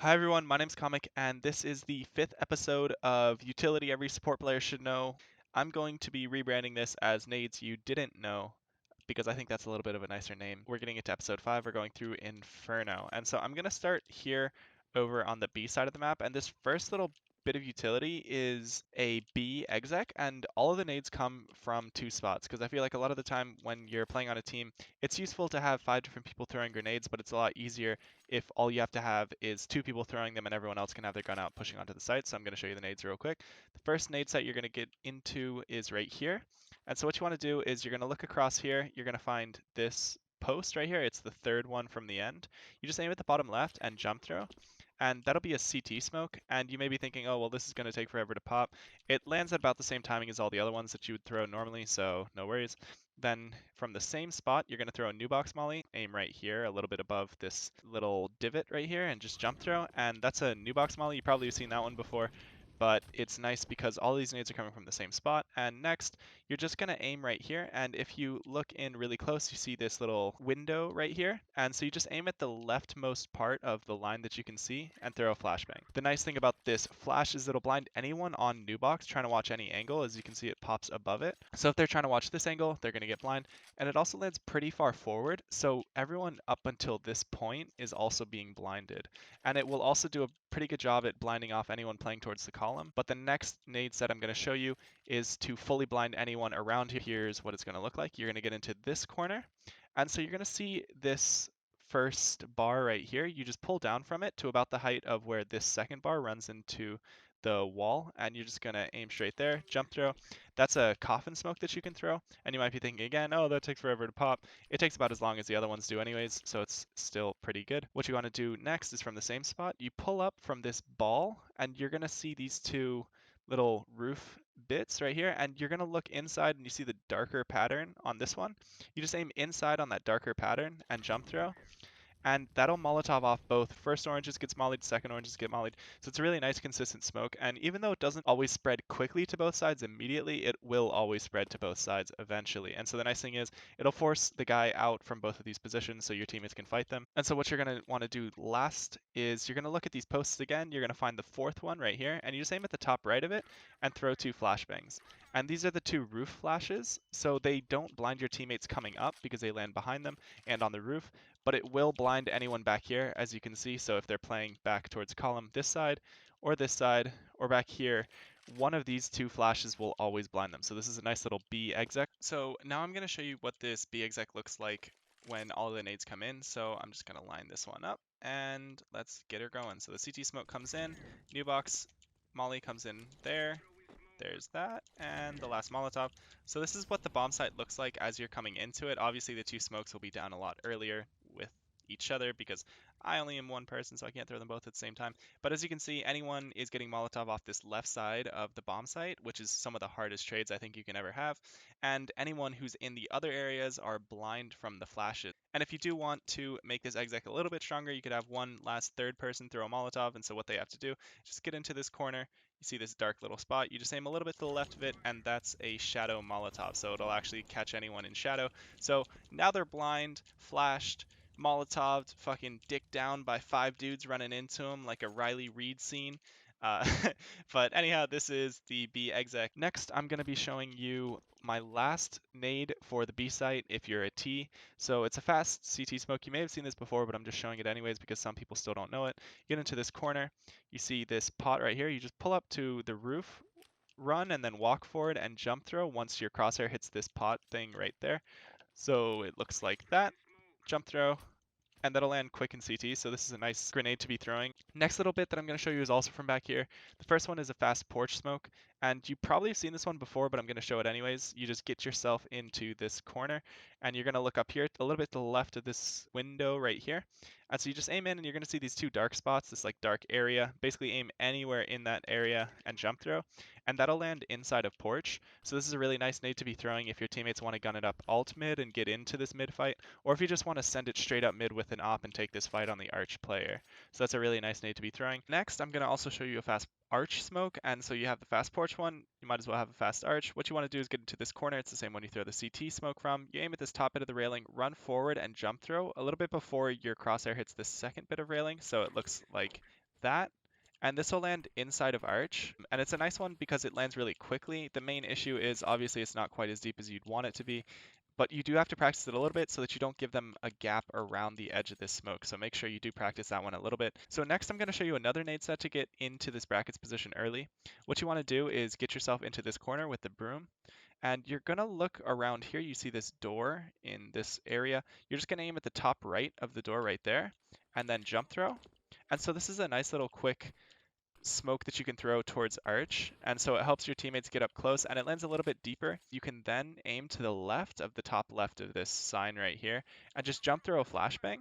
Hi everyone, my name's Comic, and this is the fifth episode of Utility Every Support Player Should Know. I'm going to be rebranding this as Nades You Didn't Know, because I think that's a little bit of a nicer name. We're getting into episode 5, we're going through Inferno. And so I'm going to start here over on the B side of the map, and this first little bit of utility is a B exec, and all of the nades come from two spots, because I feel like a lot of the time when you're playing on a team, it's useful to have 5 different people throwing grenades, but it's a lot easier if all you have to have is 2 people throwing them and everyone else can have their gun out pushing onto the site. So I'm going to show you the nades real quick. The first nade site you're going to get into is right here. And so what you want to do is you're going to look across here. You're going to find this post right here. It's the third one from the end. You just aim at the bottom left and jump throw. And that'll be a CT smoke. And you may be thinking, oh, well, this is going to take forever to pop. It lands at about the same timing as all the other ones that you would throw normally, so no worries. Then from the same spot, you're going to throw a new box molly, aim right here, a little bit above this little divot right here, and just jump throw. And that's a new box molly. You probably have seen that one before, but it's nice because all these nades are coming from the same spot. And next, you're just going to aim right here. And if you look in really close, you see this little window right here. And so you just aim at the leftmost part of the line that you can see and throw a flashbang. The nice thing about this flash is it'll blind anyone on new box trying to watch any angle. As you can see, it pops above it. So if they're trying to watch this angle, they're going to get blind. And it also lands pretty far forward. So everyone up until this point is also being blinded. And it will also do a pretty good job at blinding off anyone playing towards the column. But the next nade set I'm going to show you is to fully blind anyone around here. Here's what it's going to look like. You're going to get into this corner. And so you're going to see this first bar right here. You just pull down from it to about the height of where this second bar runs into the wall, and you're just going to aim straight there, jump throw. That's a coffin smoke that you can throw, and you might be thinking again, oh, that takes forever to pop. It takes about as long as the other ones do anyways, so it's still pretty good. What you want to do next is from the same spot, you pull up from this ball, and you're going to see these two little roof bits right here, and you're going to look inside and you see the darker pattern on this one. You just aim inside on that darker pattern and jump throw, and that'll Molotov off both. First oranges gets mollied, second oranges get mollied. So it's a really nice consistent smoke, and even though it doesn't always spread quickly to both sides immediately, it will always spread to both sides eventually. And so the nice thing is it'll force the guy out from both of these positions so your teammates can fight them. And so what you're going to want to do last is you're going to look at these posts again. You're going to find the fourth one right here, and you just aim at the top right of it and throw 2 flashbangs. And these are the 2 roof flashes, so they don't blind your teammates coming up because they land behind them and on the roof, but it will blind anyone back here, as you can see. So if they're playing back towards column this side, or back here, one of these 2 flashes will always blind them. So this is a nice little B exec. So now I'm going to show you what this B exec looks like when all the nades come in. So I'm just going to line this one up, and let's get her going. So the CT smoke comes in, new box molly comes in there. There's that, and the last Molotov. So this is what the bomb site looks like as you're coming into it. Obviously, the 2 smokes will be down a lot earlier with each other because I only am one person, so I can't throw them both at the same time. But as you can see, anyone is getting Molotov off this left side of the bomb site, which is some of the hardest trades I think you can ever have. And anyone who's in the other areas are blind from the flashes. And if you do want to make this exec a little bit stronger, you could have one last third person throw a Molotov. And so what they have to do, just get into this corner. You see this dark little spot, you just aim a little bit to the left of it, and that's a shadow Molotov, so it'll actually catch anyone in shadow. So now they're blind, flashed, Molotoved, fucking dicked down by 5 dudes running into him like a Riley Reid scene. Uh, but anyhow, this is the B exec. Next, I'm going to be showing you my last nade for the B site if you're a T. So it's a fast CT smoke. You may have seen this before, but I'm just showing it anyways because some people still don't know it. You get into this corner, you see this pot right here. You just pull up to the roof, run, and then walk forward and jump throw once your crosshair hits this pot thing right there. So it looks like that. Jump throw, and that'll land quick in CT, so this is a nice grenade to be throwing. Next little bit that I'm going to show you is also from back here. The first one is a fast porch smoke, and you probably have seen this one before, but I'm going to show it anyways. You just get yourself into this corner, and you're going to look up here a little bit to the left of this window right here. And so you just aim in, and you're going to see these 2 dark spots, this like dark area. Basically aim anywhere in that area and jump throw, and that'll land inside of porch. So this is a really nice nade to be throwing if your teammates want to gun it up alt mid and get into this mid fight, or if you just want to send it straight up mid with an op and take this fight on the arch player. So that's a really nice nade to be throwing. Next, I'm going to also show you a fast arch smoke, and so you have the fast porch one, you might as well have a fast arch. What you want to do is get into this corner. It's the same one you throw the CT smoke from. You aim at this top bit of the railing, run forward and jump throw a little bit before your crosshair hits this second bit of railing, so it looks like that. And this will land inside of arch, and it's a nice one because it lands really quickly. The main issue is obviously it's not quite as deep as you'd want it to be, but you do have to practice it a little bit so that you don't give them a gap around the edge of this smoke. So make sure you do practice that one a little bit. So next I'm going to show you another nade set to get into this brackets position early. What you want to do is get yourself into this corner with the broom, and you're going to look around here. You see this door in this area. You're just going to aim at the top right of the door right there, and then jump throw. And so this is a nice little quick smoke that you can throw towards arch, and so it helps your teammates get up close, and it lands a little bit deeper. You can then aim to the left of the top left of this sign right here and just jump throw a flashbang.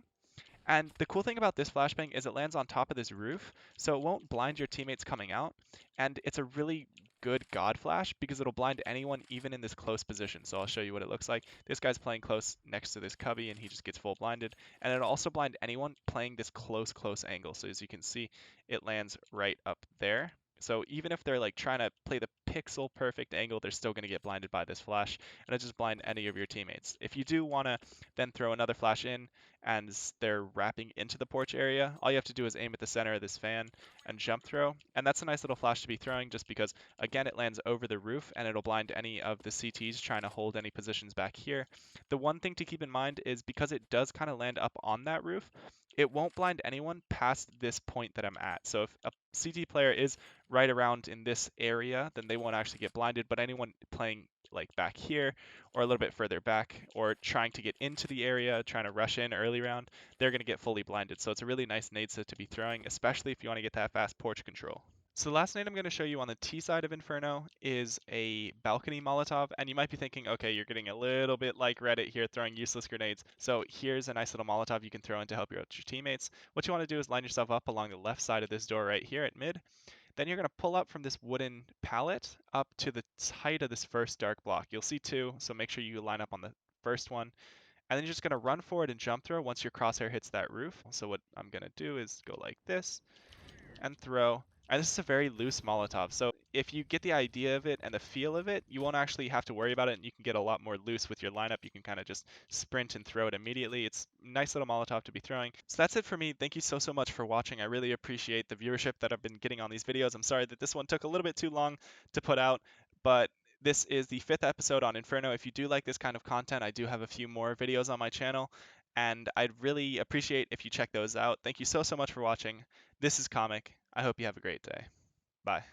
And the cool thing about this flashbang is it lands on top of this roof, so it won't blind your teammates coming out. And it's a really good God flash because it'll blind anyone even in this close position. So I'll show you what it looks like. This guy's playing close next to this cubby and he just gets full blinded. And it'll also blind anyone playing this close angle. So as you can see, it lands right up there. So even if they're like trying to play the pixel perfect angle, they're still going to get blinded by this flash, and it'll just blind any of your teammates. If you do want to then throw another flash in, and they're wrapping into the porch area, all you have to do is aim at the center of this fan and jump throw. And that's a nice little flash to be throwing just because, again, it lands over the roof and it'll blind any of the CTs trying to hold any positions back here. The one thing to keep in mind is because it does kind of land up on that roof, it won't blind anyone past this point that I'm at. So if a CT player is right around in this area, then they won't actually get blinded, but anyone playing like back here or a little bit further back or trying to get into the area, trying to rush in early round, they're going to get fully blinded. So it's a really nice nade set to be throwing, especially if you want to get that fast porch control. So the last nade I'm going to show you on the T side of Inferno is a balcony Molotov, and you might be thinking, okay, you're getting a little bit like Reddit here, throwing useless grenades. So here's a nice little Molotov you can throw in to help you out your teammates. What you want to do is line yourself up along the left side of this door right here at mid. Then you're going to pull up from this wooden pallet up to the height of this first dark block. You'll see two, so make sure you line up on the first one. And then you're just going to run forward and jump throw once your crosshair hits that roof. So what I'm going to do is go like this and throw. And this is a very loose Molotov. So if you get the idea of it and the feel of it, you won't actually have to worry about it, and you can get a lot more loose with your lineup. You can kind of just sprint and throw it immediately. It's a nice little Molotov to be throwing. So that's it for me. Thank you so much for watching. I really appreciate the viewership that I've been getting on these videos. I'm sorry that this one took a little bit too long to put out, but this is the 5th episode on Inferno. If you do like this kind of content, I do have a few more videos on my channel, and I'd really appreciate if you check those out. Thank you so much for watching. This is Comic. I hope you have a great day. Bye.